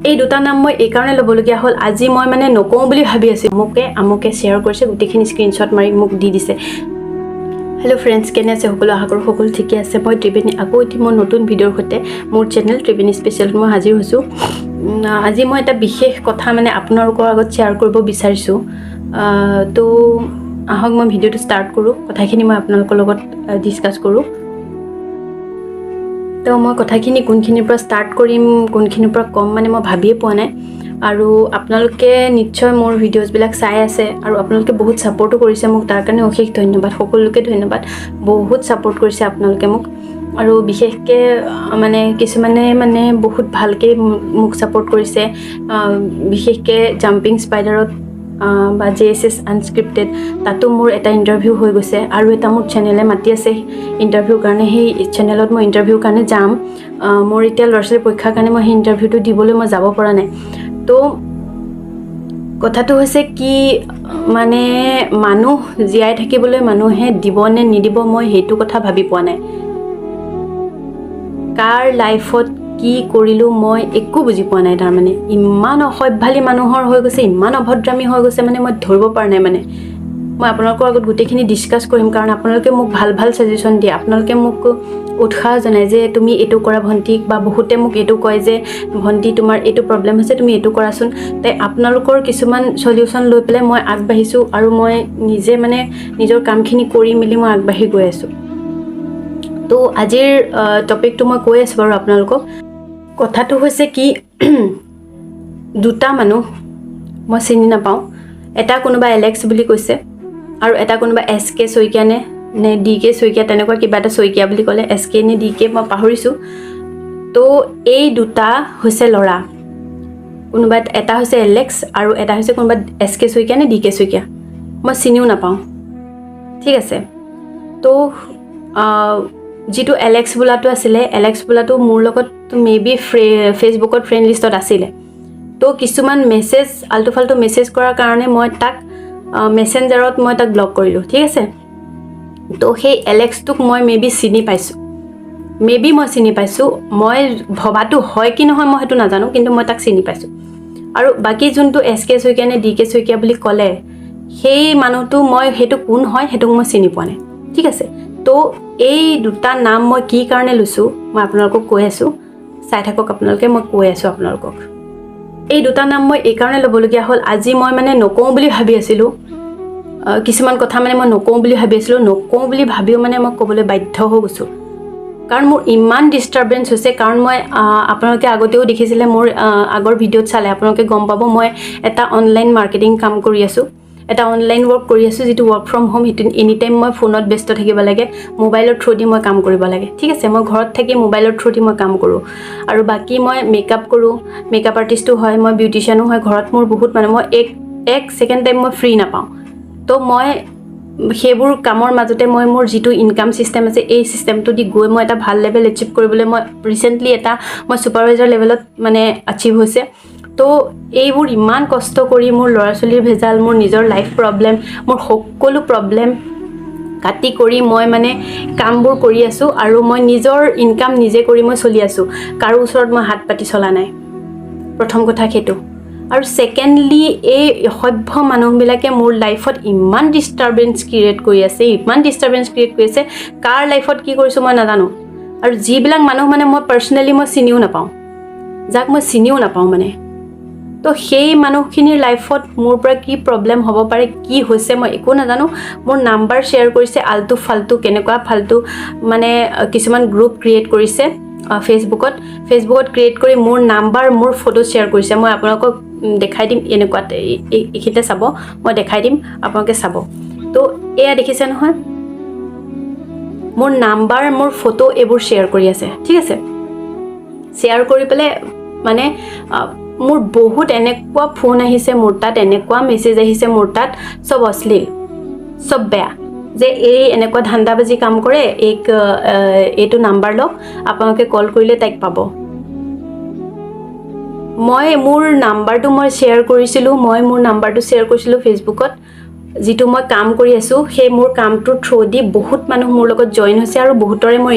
এই দুটা নাম মই এই কাৰণে ল'বলগীয়া হ'ল আজি মই মানে নকওঁ বুলি ভাবি আছোঁ আমকে শ্বেয়াৰ কৰিছে গোটেইখিনি স্ক্ৰীনশ্বট মাৰি মোক দি দিছে হেল্ল' ফ্ৰেণ্ডছ কেনে আছে সকলো আশা কৰোঁ সকলো ঠিকে আছে মই ত্ৰিবেণী আকৌ এটি মোৰ নতুন ভিডিঅ'ৰ সৈতে মোৰ চেনেল ত্ৰিবেণী স্পেচিয়েলত মই হাজিৰ হৈছোঁ আজি মই এটা বিশেষ কথা মানে আপোনালোকৰ আগত শ্বেয়াৰ কৰিব বিচাৰিছোঁ তো আহক মই ভিডিঅ'টো ষ্টাৰ্ট কৰোঁ কথাখিনি মই আপোনালোকৰ লগত ডিছকাছ কৰোঁ তো মই কথাখিনি কোনখিনিৰ পৰা ষ্টাৰ্ট কৰিম কোনখিনিৰ পৰা কম মানে মই ভাবিয়ে পোৱা নাই আৰু আপোনালোকে নিশ্চয় মোৰ ভিডিঅ'ছবিলাক চাই আছে আৰু আপোনালোকে বহুত ছাপোৰ্টো কৰিছে মোক তাৰ কাৰণে অশেষ ধন্যবাদ সকলোকে ধন্যবাদ বহুত ছাপোৰ্ট কৰিছে আপোনালোকে মোক আৰু বিশেষকৈ মানে কিছুমানে মানে বহুত ভালকৈ মোক ছাপোৰ্ট কৰিছে বিশেষকৈ জাম্পিং স্পাইডাৰত বা JSS আনস্ক্ৰিপ্টেড তাতো মোৰ এটা ইণ্টাৰভিউ হৈ গৈছে আৰু এটা মোৰ চেনেলে মাতি আছে ইণ্টাৰভিউৰ কাৰণে সেই চেনেলত মই ইণ্টাৰভিউৰ কাৰণে যাম মোৰ এতিয়া ল'ৰা ছোৱালীৰ পৰীক্ষাৰ কাৰণে মই সেই ইণ্টাৰভিউটো দিবলৈ মই যাব পৰা নাই তো কথাটো হৈছে কি মানে মানুহ জীয়াই থাকিবলৈ মানুহে দিব নে নিদিব মই সেইটো কথা ভাবি পোৱা নাই কাৰ লাইফত কি কৰিলোঁ মই একো বুজি পোৱা নাই তাৰমানে ইমান অসভ্যালী মানুহৰ হৈ গৈছে ইমান অভদ্ৰামী হৈ গৈছে মানে মই ধৰিব পৰা নাই মানে মই আপোনালোকৰ আগত গোটেইখিনি ডিছকাছ কৰিম কাৰণ আপোনালোকে মোক ভাল ভাল ছাজেশ্যন দিয়ে আপোনালোকে মোক উৎসাহ জনায় যে তুমি এইটো কৰা ভণ্টিক বা বহুতে মোক এইটো কয় যে ভণ্টি তোমাৰ এইটো প্ৰব্লেম হৈছে তুমি এইটো কৰাচোন তাই আপোনালোকৰ কিছুমান সলিউশ্যন লৈ পেলাই মই আগবাঢ়িছোঁ আৰু মই নিজে মানে নিজৰ কামখিনি কৰি মেলি মই আগবাঢ়ি গৈ আছোঁ তো আজিৰ টপিকটো মই কৈ আছোঁ বাৰু আপোনালোকক কথাটো হৈছে কি দুটা মানুহ মই চিনি নাপাওঁ এটা কোনোবা এলেক্স বুলি কৈছে আৰু এটা কোনোবা SK শইকীয়া নে DK শইকীয়া তেনেকুৱা কিবা এটা শইকীয়া বুলি ক'লে SK নে DK মই পাহৰিছোঁ তো এই দুটা হৈছে ল'ৰা কোনোবা এটা হৈছে এলেক্স আৰু এটা হৈছে কোনোবা SK শইকীয়া নে DK শইকীয়া মই চিনিও নাপাওঁ ঠিক আছে তো যিটো এলেক্স বোলাটো আছিলে এলেক্স বোলাটো মোৰ লগত মেবি ফেচবুকত ফ্ৰেণ্ড লিষ্টত আছিলে তো কিছুমান মেছেজ আল্টু ফাল্টু মেছেজ কৰাৰ কাৰণে মই তাক মেছেঞ্জাৰত মই তাক ব্লক কৰিলোঁ ঠিক আছে তো সেই এলেক্সটোক মই মেবি চিনি পাইছোঁ মই ভবাটো হয় কি নহয় মই সেইটো নাজানো কিন্তু মই তাক চিনি পাইছোঁ আৰু বাকী যোনটো SK শইকীয়া নে DK শইকীয়া বুলি ক'লে সেই মানুহটো মই সেইটো কোন হয় সেইটোক মই চিনি পোৱা নাই ঠিক আছে তো এই দুটা নাম মই কি কাৰণে লৈছোঁ মই আপোনালোকক কৈ আছোঁ চাই থাকক আপোনালোকে মই কৈ আছোঁ আপোনালোকক এই দুটা নাম মই এই কাৰণে ল'বলগীয়া হ'ল আজি মই মানে নকওঁ বুলি ভাবি আছিলোঁ কিছুমান কথা মানে মই নকওঁ বুলি ভাবি আছিলোঁ নকওঁ বুলি ভাবিও মানে মই ক'বলৈ বাধ্য হৈ গৈছোঁ কাৰণ মোৰ ইমান ডিষ্টাৰ্বেঞ্চ হৈছে কাৰণ মই আপোনালোকে আগতেও দেখিছিলে মোৰ আগৰ ভিডিঅ'ত চালে আপোনালোকে গম পাব মই এটা অনলাইন মাৰ্কেটিং কাম কৰি আছোঁ এটা অনলাইন ৱৰ্ক কৰি আছোঁ যিটো ৱৰ্ক ফ্ৰম হোম সেইটো এনি টাইম মই ফোনত ব্যস্ত থাকিব লাগে মোবাইলৰ থ্ৰু দি মই কাম কৰিব লাগে ঠিক আছে মই ঘৰত থাকি মোবাইলৰ থ্ৰু দি মই কাম কৰোঁ আৰু বাকী মই মেকআপ কৰোঁ মেকআপ আৰ্টিষ্টো হয় মই বিউটিচিয়ানো হয় ঘৰত মোৰ বহুত মানে মই এক ছেকেণ্ড টাইম মই ফ্ৰী নাপাওঁ তো মই সেইবোৰ কামৰ মাজতে মই মোৰ যিটো ইনকাম চিষ্টেম আছে এই চিষ্টেমটো দি গৈ মই এটা ভাল লেভেল এচিভ কৰিবলৈ মই ৰিচেণ্টলি এটা মই ছুপাৰভাইজাৰ লেভেলত মানে আচিভ হৈছে তো এইবোৰ ইমান কষ্ট কৰি মোৰ ল'ৰা ছোৱালীৰ ভেজাল মোৰ নিজৰ লাইফ প্ৰব্লেম মোৰ সকলো প্ৰব্লেম কাটি কৰি মই মানে কামবোৰ কৰি আছোঁ আৰু মই নিজৰ ইনকাম নিজে কৰি মই চলি আছোঁ কাৰো ওচৰত মই হাত পাতি চলা নাই প্ৰথম কথা সেইটো আৰু ছেকেণ্ডলি এই সভ্য মানুহবিলাকে মোৰ লাইফত ইমান ডিষ্টাৰ্বেঞ্চ ক্ৰিয়েট কৰি আছে কাৰ লাইফত কি কৰিছোঁ মই নাজানো আৰু যিবিলাক মানুহ মানে মই পাৰ্চনেলি মই চিনিও নাপাওঁ যাক মই চিনিও নাপাওঁ মানে তো সেই মানুহখিনিৰ লাইফত মোৰ পৰা কি প্ৰব্লেম হ'ব পাৰে কি হৈছে মই একো নাজানো মোৰ নাম্বাৰ শ্বেয়াৰ কৰিছে আল্টু ফাল্টু কেনেকুৱা ফাল্টু মানে কিছুমান গ্ৰুপ ক্ৰিয়েট কৰিছে ফেচবুকত ক্ৰিয়েট কৰি মোৰ নাম্বাৰ মোৰ ফটো শ্বেয়াৰ কৰিছে মই আপোনালোকক দেখাই দিম এনেকুৱাতে এইখিনিতে চাব মই দেখাই দিম আপোনালোকে চাব তো এয়া দেখিছে নহয় মোৰ নাম্বাৰ মোৰ ফটো এইবোৰ শ্বেয়াৰ কৰি আছে ঠিক আছে শ্বেয়াৰ কৰি পেলাই মানে মোৰ বহুত এনেকুৱা ফোন আহিছে মোৰ তাত এনেকুৱা মেছেজ আহিছে মোৰ তাত সব অশ্লীল সব বেয়া যে এই এনেকুৱা ধান্দাবাজি কাম কৰে এইটো নাম্বাৰ লওক আপোনালোকে কল কৰিলে তাইক পাব মই মোৰ নাম্বাৰটো মই শ্বেয়াৰ কৰিছিলোঁ ফেচবুকত যিটো মই কাম কৰি আছোঁ সেই মোৰ কামটোৰ থ্ৰু দি বহুত মানুহ মোৰ লগত জইন হৈছে আৰু বহুতৰে মই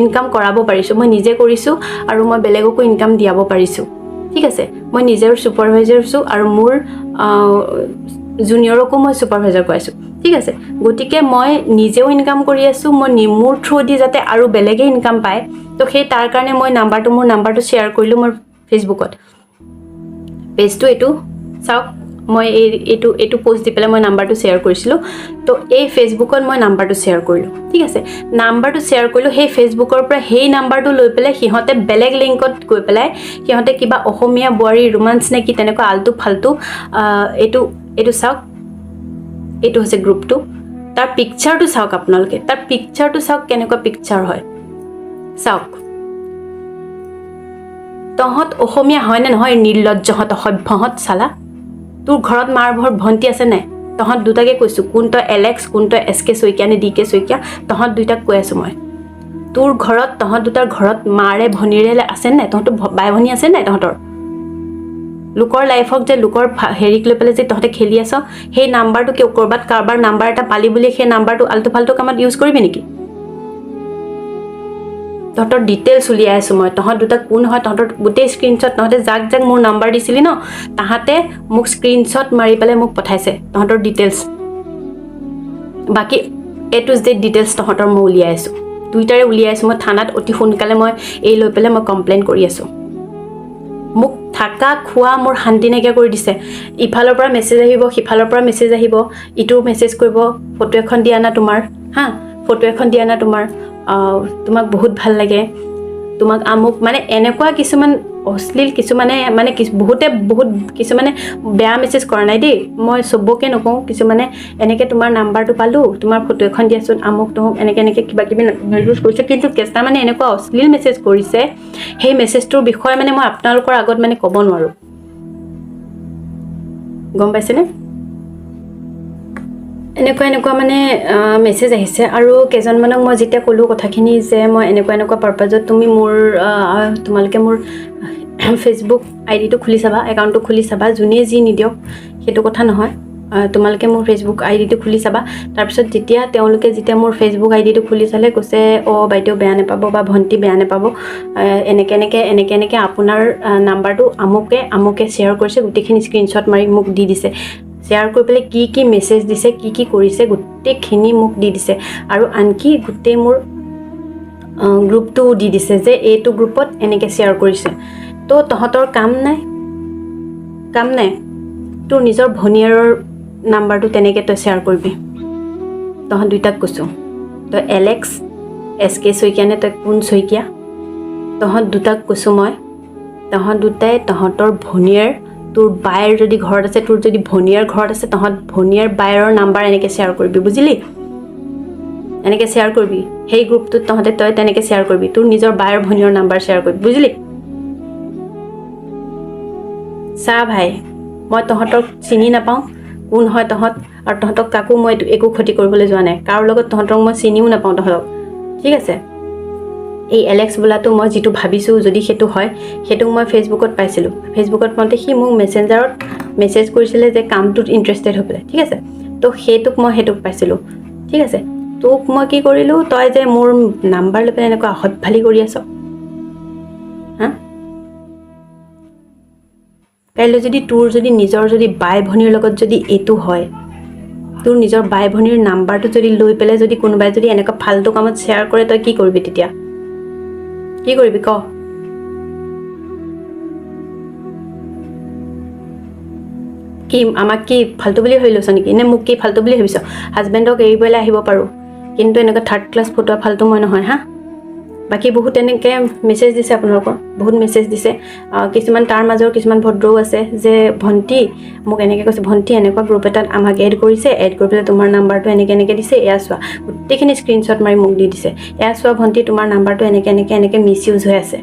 ইনকাম কৰাব পাৰিছোঁ মই নিজে কৰিছোঁ আৰু মই বেলেগকো ইনকাম দিয়াব পাৰিছোঁ ঠিক আছে মই নিজৰ সুপাৰভাইজাৰ আছোঁ আৰু মোৰ জুনিয়ৰকো মই সুপাৰভাইজাৰ কৰাইছোঁ ঠিক আছে গতিকে মই নিজেও ইনকাম কৰি আছোঁ মই মোৰ থ্ৰু দি যাতে আৰু বেলেগে ইনকাম পায় তো সেই তাৰ কাৰণে মই মোৰ নাম্বাৰটো শ্বেয়াৰ কৰিলোঁ মোৰ ফেচবুকত পেজটো এইটো চাওক মই এইটো পোষ্ট দি পেলাই মই নাম্বাৰটো শ্বেয়াৰ কৰিছিলোঁ তো এই ফেচবুকত মই নাম্বাৰটো শ্বেয়াৰ কৰিলোঁ ঠিক আছে নাম্বাৰটো শ্বেয়াৰ কৰিলোঁ সেই ফেচবুকৰ পৰা সেই নাম্বাৰটো লৈ পেলাই সিহঁতে বেলেগ লিংকত গৈ পেলাই সিহঁতে কিবা অসমীয়া বোৱাৰী ৰোমান্স নে কি তেনেকুৱা আলটু ফালটু এইটো চাওক এইটো হৈছে গ্ৰুপটো তাৰ পিকচাৰটো চাওক আপোনালোকে তাৰ পিকচাৰটো চাওক কেনেকুৱা পিকচাৰ হয় চাওক তহঁত অসমীয়া হয় নে নহয় নিৰ্লজ্জহঁত অসভ্যহঁত চালা তোৰ ঘৰত মাৰ ভণ্টি আছে নাই তহঁত দুটাকে কৈছোঁ কোন তই এলেক্স কোন তই SK শইকীয়া নে DK শইকীয়া তহঁত দুইটাক কৈ আছোঁ মই তোৰ ঘৰত তহঁত দুটাৰ ঘৰত মাৰে ভনীৰে আছে নাই তহঁতৰ বাই ভনী আছে নাই তহঁতৰ লোকৰ লাইফক যে লোকৰ হেৰিক লৈ পেলাই যে তহঁতে খেলি আছ সেই নাম্বাৰটো কিয় ক'ৰবাত কাৰোবাৰ নাম্বাৰ এটা পালি বুলি সেই নাম্বাৰটো আল্টু ফাল্টু কামত ইউজ কৰিবি নেকি তহঁতৰ ডিটেইলছ উলিয়াই আছোঁ মই তহঁত দুটা কোন হয় তহঁতৰ গোটেই স্ক্ৰীনশ্বট তহঁতে যাক মোৰ নাম্বাৰ দিছিলি ন তাহাঁতে মোক স্ক্ৰীনশ্বট মাৰি পেলাই মোক পঠাইছে তহঁতৰ ডিটেইলছ বাকী A to Z ডিটেইলছ তহঁতৰ মই উলিয়াই আছোঁ দুইটাৰে উলিয়াই আছোঁ মই থানাত অতি সোনকালে মই এই লৈ পেলাই মই কমপ্লেইন কৰি আছোঁ মোক থাকা খোৱা মোৰ শান্তি নাইকিয়া কৰি দিছে ইফালৰ পৰা মেছেজ আহিব সিফালৰ পৰা মেছেজ আহিব ইটো মেছেজ কৰিব ফটো এখন দিয়া না তোমাৰ হা ফটো এখন দিয়া না তোমাক বহুত ভাল লাগে তোমাক আমুক মানে এনেকুৱা কিছুমান অশ্লীল কিছুমানে মানে বহুত কিছুমানে বেয়া মেছেজ কৰা নাই দেই মই চবকে নকওঁ কিছুমানে এনেকৈ তোমাৰ নাম্বাৰটো পালোঁ তোমাৰ ফটো এখন দিয়াচোন আমুক তমুক এনেকৈ কিবা কিবি ইউজ কৰিছে কিন্তু কেঁচা মানে এনেকুৱা অশ্লীল মেছেজ কৰিছে সেই মেছেজটোৰ বিষয়ে মানে মই আপোনালোকৰ আগত মানে ক'ব নোৱাৰোঁ গম পাইছেনে এনেকুৱা মানে মেছেজ আহিছে আৰু কেইজনমানক মই যেতিয়া ক'লোঁ কথাখিনি যে মই এনেকুৱা পাৰপাজত তুমি তোমালোকে মোৰ ফেচবুক আইডিটো খুলি চাবা একাউণ্টটো খুলি চাবা যোনে যি নিদিয়ক সেইটো কথা নহয় তোমালোকে মোৰ ফেচবুক আইডিটো খুলি চাবা তাৰপিছত তেওঁলোকে যেতিয়া মোৰ ফেচবুক আইডিটো খুলি চালে কৈছে বাইদেউ বেয়া নাপাব বা ভণ্টি বেয়া নাপাব এনেকৈ আপোনাৰ নাম্বাৰটো আমুকে শ্বেয়াৰ কৰিছে গোটেইখিনি স্ক্ৰীনশ্বট মাৰি মোক দি দিছে শ্বেয়াৰ কৰি পেলাই কি মেছেজ দিছে কি কৰিছে গোটেইখিনি মোক দি দিছে আৰু আনকি গোটেই মোৰ গ্ৰুপটোও দি দিছে যে এইটো গ্ৰুপত এনেকৈ শ্বেয়াৰ কৰিছে তো তহঁতৰ কাম নাই তোৰ নিজৰ ভনীয়াৰৰ নাম্বাৰটো তেনেকৈ তই শ্বেয়াৰ কৰিবি তহঁত দুইটাক কৈছোঁ তই এলেক্স SK শইকীয়া নে তই কোন শইকীয়া তহঁত দুটাক কৈছোঁ মই তহঁত দুটাই তহঁতৰ ভনীয়াৰ তোৰ বায়েৰ যদি ঘৰত আছে তোৰ যদি ভনীয়াৰ ঘৰত আছে তহঁত ভনীয়াৰ বায়েৰৰ নাম্বাৰ এনেকৈ শ্বেয়াৰ কৰিবি বুজিলি এনেকৈ শ্বেয়াৰ কৰিবি সেই গ্ৰুপটোত তই তেনেকৈ শ্বেয়াৰ কৰিবি তোৰ নিজৰ বায়েৰ ভনীয়াৰ নাম্বাৰ শ্বেয়াৰ কৰিবি বুজিলি চা ভাই মই তহঁতক চিনি নাপাওঁ কোন হয় তহঁত আৰু তহঁতক কাকো মই একো ক্ষতি কৰিবলৈ যোৱা নাই কাৰো লগত তহঁতক মই চিনিও নাপাওঁ তহঁতক ঠিক আছে এই এলেক্স বোলাটো মই যিটো ভাবিছোঁ যদি সেইটো হয় সেইটোক মই ফেচবুকত পাইছিলোঁ ফেচবুকত পাওঁতে সি মোক মেছেঞ্জাৰত মেছেজ কৰিছিলে যে কামটোত ইণ্টাৰেষ্টেড হৈ পেলাই ঠিক আছে তো সেইটোক পাইছিলোঁ ঠিক আছে তোক মই কি কৰিলোঁ তই যে মোৰ নাম্বাৰ লৈ পেলাই এনেকুৱা অসভ্যালি কৰি আছ হা কাইলৈ যদি তোৰ নিজৰ বাই ভনীৰ লগত যদি এইটো হয় তোৰ নিজৰ বাই ভনীৰ নাম্বাৰটো যদি লৈ পেলাই যদি কোনোবাই যদি এনেকুৱা ফাল্টু কামত শ্বেয়াৰ কৰে তই কি কৰিবি তেতিয়া কি কৰিবি ক কি আমাক কি ফাল্টু বুলি ভাবি লৈছ নেকি নে মোক কি ফাল্টু বুলি ভাবিছ হাজবেণ্ডক এৰি পেলাই আহিব পাৰোঁ কিন্তু এনেকুৱা থাৰ্ড ক্লাছ ফটোৱা ফাল্টু মই নহয় হা বাকী বহুত এনেকৈ মেছেজ দিছে আপোনালোকৰ বহুত মেছেজ দিছে কিছুমান তাৰ মাজৰ কিছুমান ভদ্ৰও আছে যে ভণ্টি মোক এনেকৈ কৈছে ভণ্টি এনেকুৱা গ্ৰুপ এটাত আমাক এড কৰিছে এড কৰি পেলাই তোমাৰ নাম্বাৰটো এনেকৈ দিছে এয়া চোৱা গোটেইখিনি স্ক্ৰীনশ্বট মাৰি মোক দি দিছে এয়া চোৱা ভণ্টি তোমাৰ নাম্বাৰটো এনেকৈ মিছ ইউজ হৈ আছে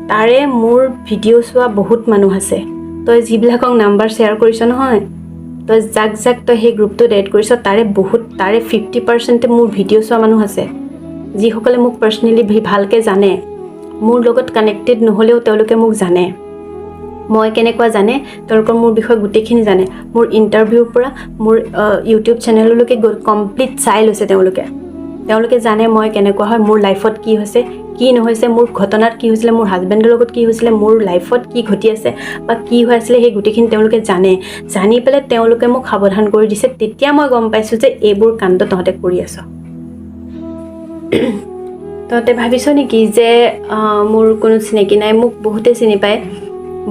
তাৰে মোৰ ভিডিঅ' চোৱা বহুত মানুহ আছে তই যিবিলাকক নাম্বাৰ শ্বেয়াৰ কৰিছ নহয় তই যাক তই সেই গ্ৰুপটোত এড কৰিছ তাৰে 50% মোৰ ভিডিঅ' চোৱা মানুহ আছে যিসকলে মোক পাৰ্চনেলি ভালকৈ জানে মোৰ লগত কানেক্টেড নহ'লেও তেওঁলোকে মোক জানে মই কেনেকুৱা জানে তেওঁলোকৰ মোৰ বিষয়ে গোটেইখিনি জানে মোৰ ইণ্টাৰভিউৰ পৰা মোৰ ইউটিউব চেনেললৈকে কমপ্লিট চাই লৈছে তেওঁলোকে তেওঁলোকে জানে মই কেনেকুৱা হয়, মোৰ লাইফত কি হৈছে কি নহৈছে, মোৰ ঘটনাত কি হৈছিলে, মোৰ হাজবেণ্ডৰ লগত কি হৈছিলে, মোৰ লাইফত কি ঘটি আছে বা কি হৈ আছিলে, সেই গোটেইখিনি তেওঁলোকে জানি পেলাই তেওঁলোকে মোক সাৱধান কৰি দিছে। তেতিয়া মই গম পাইছোঁ যে এইবোৰ কাণ্ড তহঁতে কৰি আছ। তহঁতে ভাবিছ নেকি যে মোৰ কোনো চিনাকি নাই? মোক বহুতে চিনি পায়,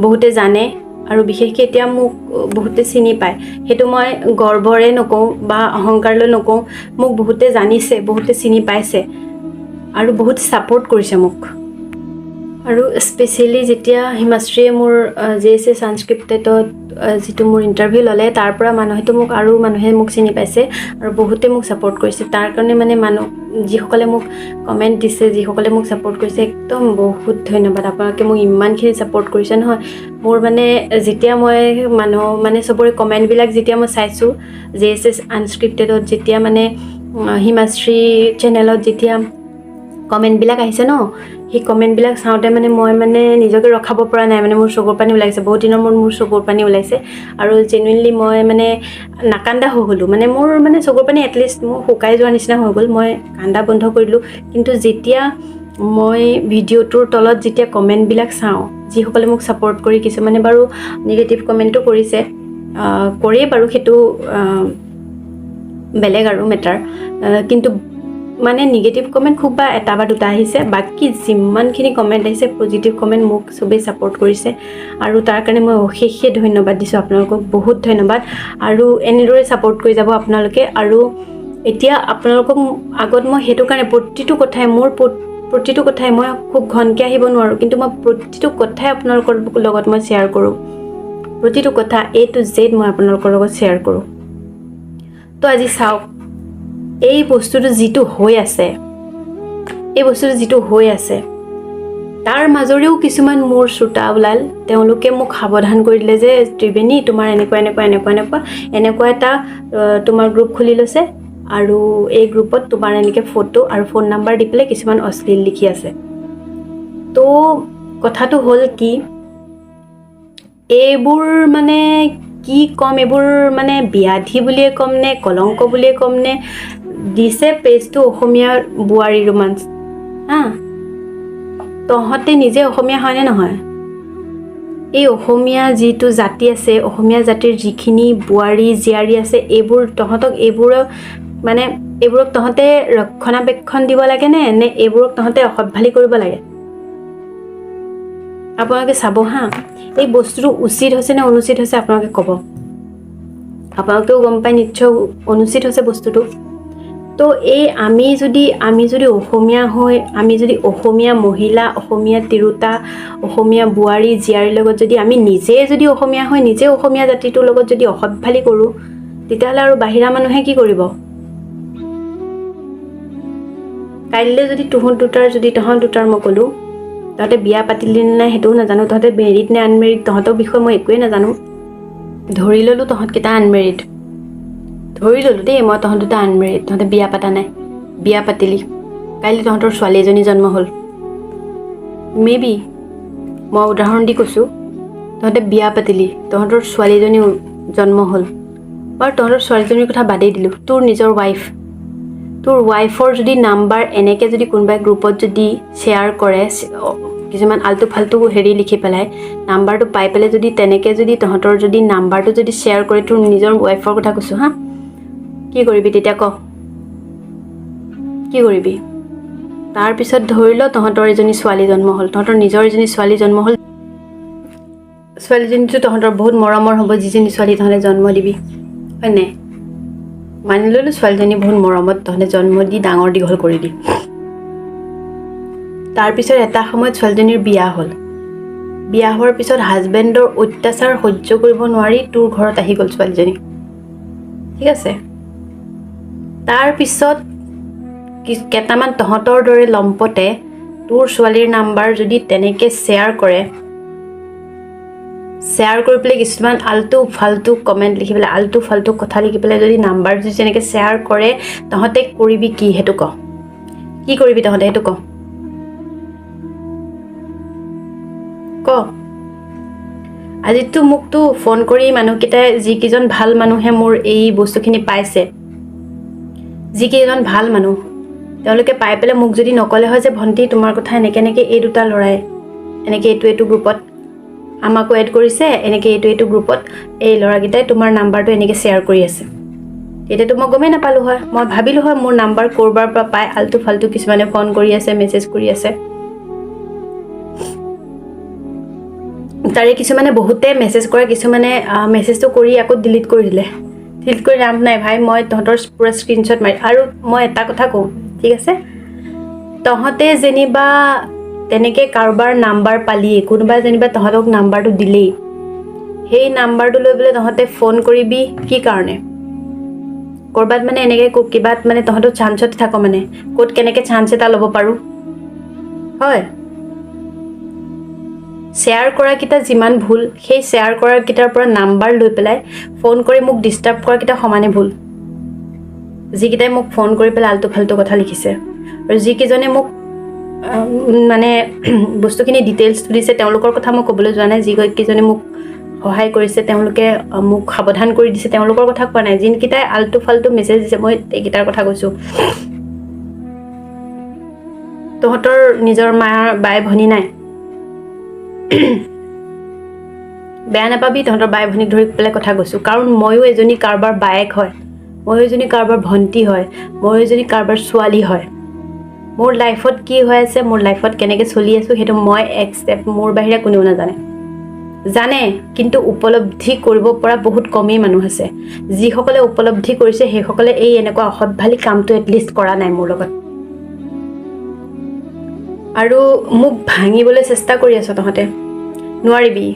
বহুতে জানে, আৰু বিশেষকৈ এতিয়া মোক বহুতে চিনি পায়। সেইটো মই গৰ্বৰে নকওঁ বা অহংকাৰলৈ নকওঁ, মোক বহুতে জানিছে, বহুতে চিনি পাইছে আৰু বহুত ছাপোৰ্ট কৰিছে মোক। আৰু স্পেচিয়েলি যেতিয়া হিমাশ্ৰীয়ে মোৰ JSS আনস্ক্ৰিপ্টেডত যিটো মোৰ ইণ্টাৰভিউ ল'লে, তাৰ পৰা মানুহে মোক চিনি পাইছে আৰু বহুতে মোক ছাপোৰ্ট কৰিছে। তাৰ কাৰণে মানে যিসকলে মোক কমেণ্ট দিছে, যিসকলে মোক ছাপোৰ্ট কৰিছে, একদম বহুত ধন্যবাদ। আপোনালোকে মোক ইমানখিনি ছাপোৰ্ট কৰিছে নহয়। মোৰ মানে যেতিয়া মই চবৰে কমেণ্টবিলাক যেতিয়া মই চাইছোঁ, JSS আনস্ক্ৰিপ্টেডত যেতিয়া মানে হিমাশ্ৰী চেনেলত যেতিয়া কমেণ্টবিলাক আহিছে ন, সেই কমেণ্টবিলাক চাওঁতে মানে মই নিজকে ৰখাব পৰা নাই। মোৰ চকুৰ পানী ওলাইছে, বহুত দিনৰ মূৰত মোৰ চকুৰ পানী ওলাইছে আৰু জেনুইনলি মই নাকান্দা হৈ গ'লোঁ। মোৰ চকুৰ পানী এটলিষ্ট মোৰ শুকাই যোৱাৰ নিচিনা হৈ গ'ল। মই কান্দা বন্ধ কৰিলোঁ। কিন্তু যেতিয়া মই ভিডিঅ'টোৰ তলত যেতিয়া কমেণ্টবিলাক চাওঁ, যিসকলে মোক ছাপোৰ্ট কৰি, কিছুমানে বাৰু নিগেটিভ কমেণ্টো কৰিছে, কৰেই বাৰু, সেইটো বেলেগ আৰু মেটাৰ। কিন্তু নিগেটিভ কমেণ্ট খুব বা এটা বা দুটা আহিছে, বাকী যিমানখিনি কমেণ্ট আহিছে পজিটিভ কমেণ্ট, মোক চবেই ছাপোৰ্ট কৰিছে আৰু তাৰ কাৰণে মই অশেষে ধন্যবাদ দিছোঁ আপোনালোকক। বহুত ধন্যবাদ আৰু এনেদৰে ছাপোৰ্ট কৰি যাব আপোনালোকে। আৰু এতিয়া আপোনালোকক আগত মই সেইটো কাৰণে প্ৰতিটো কথাই মই খুব ঘনকৈ আহিব নোৱাৰোঁ, কিন্তু মই প্ৰতিটো কথাই আপোনালোকৰ লগত মই শ্বেয়াৰ কৰোঁ। প্ৰতিটো কথা A to Z মই আপোনালোকৰ লগত শ্বেয়াৰ কৰোঁ। তো আজি চাওক, এই বস্তুটো যিটো হৈ আছে, তাৰ মাজৰেও কিছুমান মোৰ শ্ৰোতা ওলাল। তেওঁলোকে মোক সাৱধান কৰি দিলে যে ত্ৰিবেণী, তোমাৰ এনেকুৱা এটা তোমাৰ গ্ৰুপ খুলি লৈছে আৰু এই গ্ৰুপত তোমাৰ এনেকৈ ফটো আৰু ফোন নাম্বাৰ দি পেলাই কিছুমান অশ্লীল লিখি আছে। তো কথাটো হ'ল কি, এইবোৰ কি ক'ম, এইবোৰ ব্যাধি বুলিয়ে ক'ম নে, কলংক বুলিয়ে ক'ম নে, দিছে পেজটো অসমীয়া বোৱাৰী ৰোমাঞ্চ। তহঁতে নিজে অসমীয়া হয়নে নহয়? এই অসমীয়া যিটো জাতি আছে, অসমীয়া জাতিৰ যিখিনি বোৱাৰী জীয়াৰী আছে, এইবোৰক তহঁতে ৰক্ষণাবেক্ষণ দিব লাগে নে এইবোৰক তহঁতে অসভ্যালি কৰিব লাগে? আপোনালোকে চাব এই বস্তুটো উচিত হৈছে নে অনুচিত হৈছে আপোনালোকে ক'ব। আপোনালোকেও গম পায় নিশ্চয় অনুচিত হৈছে বস্তুটো। তো আমি যদি অসমীয়া হৈ, আমি যদি অসমীয়া মহিলা, অসমীয়া তিৰোতা, অসমীয়া বোৱাৰী জীয়াৰীৰ লগত যদি আমি নিজে যদি অসমীয়া হৈ, নিজে অসমীয়া জাতিটোৰ লগত যদি অসভ্যালি কৰোঁ, তেতিয়াহ'লে আৰু বাহিৰা মানুহে কি কৰিব? কাইলৈ যদি তহঁত দুটাৰ মই ক'লোঁ, তহঁতে বিয়া পাতিলি নে নাই সেইটোও নাজানো, তহঁতে মেৰিড নে আনমেৰিড, তহঁতৰ বিষয়ে মই একোৱেই নাজানো। ধৰি ল'লোঁ তহঁতকেইটা আনমেৰিড, ধৰি ল'লোঁ দেই মই তহঁত দুটা আনমেৰিড, তহঁতে বিয়া পাতা নাই, বিয়া পাতিলি, কাইলৈ তহঁতৰ ছোৱালী এজনী জন্ম হ'ল, মেবি মই উদাহৰণ দি কৈছোঁ, তহঁতে বিয়া পাতিলি, তহঁতৰ ছোৱালীজনী জন্ম হ'ল, বাৰু তহঁতৰ ছোৱালীজনীৰ কথা বাদেই দিলোঁ, তোৰ নিজৰ তোৰ ৱাইফৰ যদি নাম্বাৰ এনেকৈ যদি কোনোবাই গ্ৰুপত যদি শ্বেয়াৰ কৰে, কিছুমান আল্টু ফাল্টু লিখি পেলাই, নাম্বাৰটো পাই পেলাই যদি তেনেকৈ যদি তহঁতৰ যদি নাম্বাৰটো যদি শ্বেয়াৰ কৰে, তোৰ নিজৰ ৱাইফৰ কথা কৈছোঁ কি কৰিবি তেতিয়া ক? কি কৰিবি? তাৰপিছত ধৰি ল তহঁতৰ এজনী ছোৱালী জন্ম হ'ল, তহঁতৰ নিজৰ এজনী ছোৱালী জন্ম হ'ল, ছোৱালীজনীটো তহঁতৰ বহুত মৰমৰ হ'ব, যিজনী ছোৱালী তহঁতে জন্ম দিবি, হয় নাই? মানি ল'লোঁ ছোৱালীজনী বহুত মৰমত তহঁতে জন্ম দি ডাঙৰ দীঘল কৰিলি। তাৰপিছত এটা সময়ত ছোৱালীজনীৰ বিয়া হ'ল, বিয়া হোৱাৰ পিছত হাজবেণ্ডৰ অত্যাচাৰ সহ্য কৰিব নোৱাৰি তোৰ ঘৰত আহি গ'ল ছোৱালীজনী, ঠিক আছে? তাৰপিছত কেইটামান তহঁতৰ দৰে লম্পতে তোৰ ছোৱালীৰ নাম্বাৰ যদি তেনেকৈ শ্বেয়াৰ কৰি পেলাই কিছুমান আল্টু ফাল্টু কমেণ্ট লিখি পেলাই, আল্টু ফাল্টু কথা লিখি পেলাই যদি নাম্বাৰ যদি তেনেকৈ শ্বেয়াৰ কৰে, তহঁতে কৰিবি কি সেইটো ক? কি কৰিবি তহঁতে সেইটো ক? আজিতো মোকতো ফোন কৰি মানুহকেইটাই, যিকেইজন ভাল মানুহে মোৰ এই বস্তুখিনি পাইছে, যিকেইজন ভাল মানুহ, তেওঁলোকে পাই পেলাই মোক যদি নকলে হয় যে ভণ্টি তোমাৰ কথা এনেকৈ এই দুটা ল'ৰাই এনেকৈ এইটো গ্ৰুপত আমাকো এড কৰিছে, এনেকৈ এইটো গ্ৰুপত এই ল'ৰাকেইটাই তোমাৰ নাম্বাৰটো এনেকৈ শ্বেয়াৰ কৰি আছে, তেতিয়াতো মই গমেই নাপালোঁ হয়। মই ভাবিলোঁ হয় মোৰ নাম্বাৰ ক'ৰবাৰ পৰা পাই আল্টু ফাল্টু কিছুমানে ফোন কৰি আছে, মেছেজ কৰি আছে। তাৰে কিছুমানে বহুতে মেছেজ কৰে, কিছুমানে মেছেজটো কৰি আকৌ ডিলিট কৰি দিলে। ডিলিট কৰি লাভ নাই ভাই, মই তহঁতৰ পূৰা স্ক্ৰীনশ্বট মাৰি, আৰু মই এটা কথা কওঁ, ঠিক আছে, তহঁতে যেনিবা তেনেকৈ কাৰোবাৰ নাম্বাৰ পালি, কোনোবাই যেনিবা তহঁতক নাম্বাৰটো দিলেই, সেই নাম্বাৰটো লৈ পেলাই তহঁতে ফোন কৰিবি কি কাৰণে? ক'ৰবাত মানে এনেকৈ কিবাত মানে তহঁতৰ চান্সত থাক, মানে ক'ত কেনেকৈ চান্স এটা ল'ব পাৰোঁ, হয়। শ্বেয়াৰ কৰাকেইটা যিমান ভুল, সেই শ্বেয়াৰ কৰাকেইটাৰ পৰা নাম্বাৰ লৈ পেলাই ফোন কৰি মোক ডিষ্টাৰ্ব কৰাকেইটা সমানে ভুল। যিকেইটাই মোক ফোন কৰি পেলাই আল্টু ফাল্টু কথা লিখিছে, আৰু যিকেইজনে মোক মানে বস্তুখিনি ডিটেইলছটো দিছে, তেওঁলোকৰ কথা মই ক'বলৈ যোৱা নাই। যিকেইজনে মোক সহায় কৰিছে, তেওঁলোকে মোক সাৱধান কৰি দিছে, তেওঁলোকৰ কথা কোৱা নাই। যিকেইটাই আল্টু ফাল্টু মেছেজ দিছে, মই এইকেইটাৰ কথা কৈছোঁ। তহঁতৰ নিজৰ মাৰ বাই ভনী নাই? বেয়া নাপাবি, তহঁতৰ বাই ভনীক ধৰি পেলাই কথা কৈছোঁ, কাৰণ ময়ো এজনী কাৰোবাৰ বায়েক হয়, ময়ো এজনী কাৰোবাৰ ভণ্টি হয়, ময়ো এজনী কাৰোবাৰ ছোৱালী হয়। মোৰ লাইফত কি হৈ আছে, মোৰ লাইফত কেনেকৈ চলি আছোঁ, সেইটো মই একচেপ্ট, মোৰ বাহিৰে কোনেও নাজানে। জানে, কিন্তু উপলব্ধি কৰিব পৰা বহুত কমেই মানুহ আছে। যিসকলে উপলব্ধি কৰিছে সেইসকলে এই এনেকুৱা অসৎভালি কামটো এটলিষ্ট কৰা নাই মোৰ লগত। আৰু মোক ভাঙিবলৈ চেষ্টা কৰি আছ তহঁতে, নোৱাৰিবি।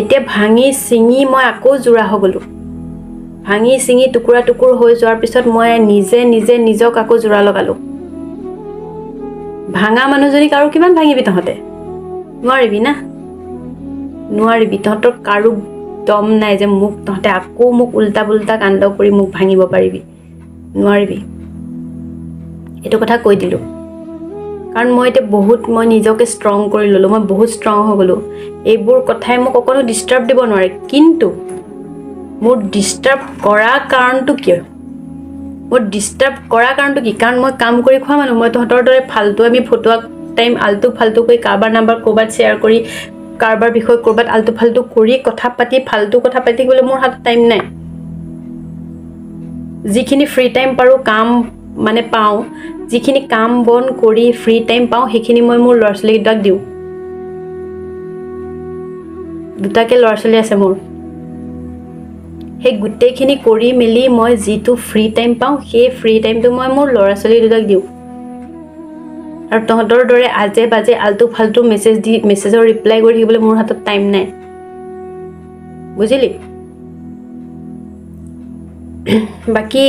এতিয়া ভাঙি ছিঙি মই আকৌ যোৰা হৈ গ'লোঁ। ভাঙি ছিঙি টুকুৰা টুকুৰ হৈ যোৱাৰ পিছত মই নিজে নিজক আকৌ যোৰা লগালোঁ। ভাঙা মানুহজনীক আৰু কিমান ভাঙিবি তহঁতে? নোৱাৰিবি না, নোৱাৰিবি। তহঁতৰ কাৰো দম নাই যে তহঁতে আকৌ মোক উল্টা পুল্টা কাণ্ড কৰি মোক ভাঙিব পাৰিবি, নোৱাৰিবি। এইটো কথা কৈ দিলোঁ, কাৰণ মই এতিয়া মই নিজকে ষ্ট্ৰং কৰি ল'লোঁ, মই বহুত ষ্ট্ৰং হৈ গ'লোঁ। এইবোৰ কথাই মোক অকণো ডিষ্টাৰ্ব দিব নোৱাৰে। কিন্তু মোৰ ডিষ্টাৰ্ব কৰা কাৰণটো কিয়? মোৰ ডিষ্টাৰ্ব কৰা কাৰণটো কি? কাৰণ মই কাম কৰি খোৱা মানুহ। মই তহঁতৰ দৰে ফাল্টু আমি ফটোৱা টাইম আল্টু ফাল্টু কৰি কাৰোবাৰ নাম্বাৰ ক'ৰবাত শ্বেয়াৰ কৰি, কাৰোবাৰ বিষয়ে ক'ৰবাত আল্টু ফাল্টু কৰি কথা পাতি, ফাল্টু কথা পাতি গ'লে মোৰ হাতত টাইম নাই। যিখিনি ফ্ৰী টাইম পাৰোঁ কাম মানে পাওঁ, যিখিনি কাম বন কৰি ফ্ৰী টাইম পাওঁ, সেইখিনি মই মোৰ ল'ৰা ছোৱালীকেইটাক দিওঁ। দুটাকৈ ল'ৰা ছোৱালী আছে মোৰ। সেই গোটেইখিনি কৰি মেলি মই যিটো ফ্ৰী টাইম পাওঁ, সেই ফ্ৰী টাইমটো মই মোৰ ল'ৰা ছোৱালী দুটাক দিওঁ। আৰু তহঁতৰ দৰে আজে বাজে আল্টু ফাল্টু মেছেজৰ ৰিপ্লাই কৰি থাকিবলৈ মোৰ হাতত টাইম নাই, বুজিলি? বাকী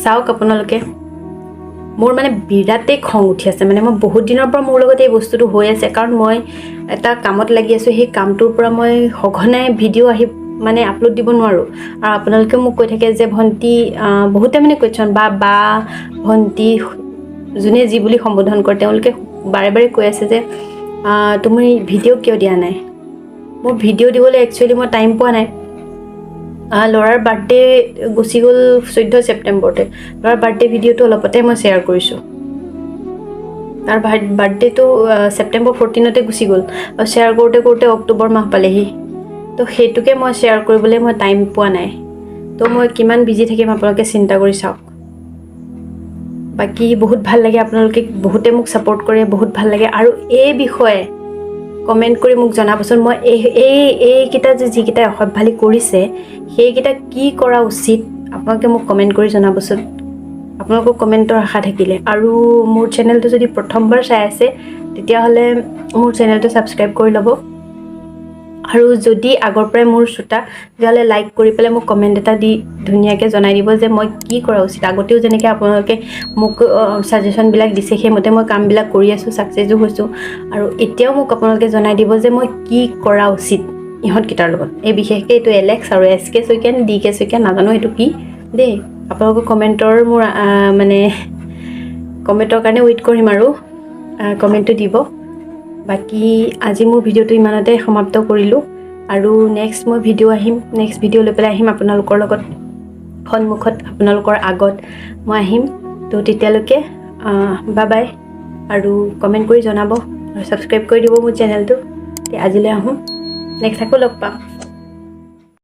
চাওক আপোনালোকে, মোৰ মানে বিৰাটেই খং উঠি আছে। মানে মই বহুত দিনৰ পৰা মোৰ লগত এই বস্তুটো হৈ আছে, কাৰণ মই এটা কামত লাগি আছোঁ। সেই কামটোৰ পৰা মই সঘনাই ভিডিঅ' মানে আপলোড দিব নোৱাৰোঁ। আৰু আপোনালোকেও মোক কৈ থাকে যে ভণ্টি, বহুতে মানে কুৱেশ্যন বা ভণ্টি, যোনে যি বুলি সম্বোধন কৰে, তেওঁলোকে বাৰে বাৰে কৈ আছে যে তুমি ভিডিঅ' কিয় দিয়া নাই? মোৰ ভিডিঅ' দিবলৈ একচুৱেলি মই টাইম পোৱা নাই। ল'ৰাৰ বাৰ্থডে গুচি গ'ল 14 ছেপ্টেম্বৰতে। ল'ৰাৰ বাৰ্থডে ভিডিঅ'টো অলপতে মই শ্বেয়াৰ কৰিছোঁ। তাৰ বাৰ্থডেটো ছেপ্টেম্বৰ 14 গুচি গ'ল, আৰু শ্বেয়াৰ কৰোঁতে কৰোঁতে অক্টোবৰ মাহ পালেহি। তো সেইটোকে মই শ্বেয়াৰ কৰিবলৈ মই টাইম পোৱা নাই। তো মই কিমান বিজি থাকিম আপোনালোকে চিন্তা কৰি চাওক। বাকী বহুত ভাল লাগে, আপোনালোকে বহুতে মোক ছাপোৰ্ট কৰে, বহুত ভাল লাগে। আৰু এই বিষয়ে কমেণ্ট কৰি মোক জনাবচোন। মই এইকেইটা যিকেইটাই অসৎভালি কৰিছে, সেইকেইটা কি কৰা উচিত আপোনালোকে মোক কমেণ্ট কৰি জনাবচোন। আপোনালোকৰ কমেণ্টৰ আশা থাকিলে। আৰু মোৰ চেনেলটো যদি প্ৰথমবাৰ চাই আছে, তেতিয়াহ'লে মোৰ চেনেলটো ছাবস্ক্ৰাইব কৰি ল'ব। আৰু যদি আগৰ পৰাই মোৰ শ্ৰোতা, তেতিয়াহ'লে লাইক কৰি পেলাই মোক কমেণ্ট এটা দি ধুনীয়াকৈ জনাই দিব যে মই কি কৰা উচিত। আগতেও যেনেকৈ আপোনালোকে মোক ছাজেশ্যনবিলাক দিছে, সেইমতে মই কামবিলাক কৰি আছোঁ, ছাকচেছো হৈছোঁ। আৰু এতিয়াও মোক আপোনালোকে জনাই দিব যে মই কি কৰা উচিত ইহঁতকেইটাৰ লগত। এই বিশেষকৈ এইটো এলেক্স আৰু SK শইকীয়া নে DK শইকীয়া, নাজানো এইটো কি দেই। আপোনালোকৰ কমেণ্টৰ মোৰ মানে কমেণ্টৰ কাৰণে ৱেইট কৰিম, আৰু কমেণ্টটো দিব। বাকী আজি মোৰ ভিডিঅ'টো ইমানতে সমাপ্ত কৰিলোঁ। আৰু নেক্সট মই ভিডিঅ' লৈ পেলাই আহিম আপোনালোকৰ লগত, সন্মুখত আপোনালোকৰ আগত মই আহিম। তো তো তেতিয়ালৈকে বাই বাই আৰু কমেণ্ট কৰি জনাব আৰু ছাবস্ক্ৰাইব কৰি দিব মোৰ চেনেলটো। আজিলৈ আহোঁ, নেক্সট আকৌ লগ পাম।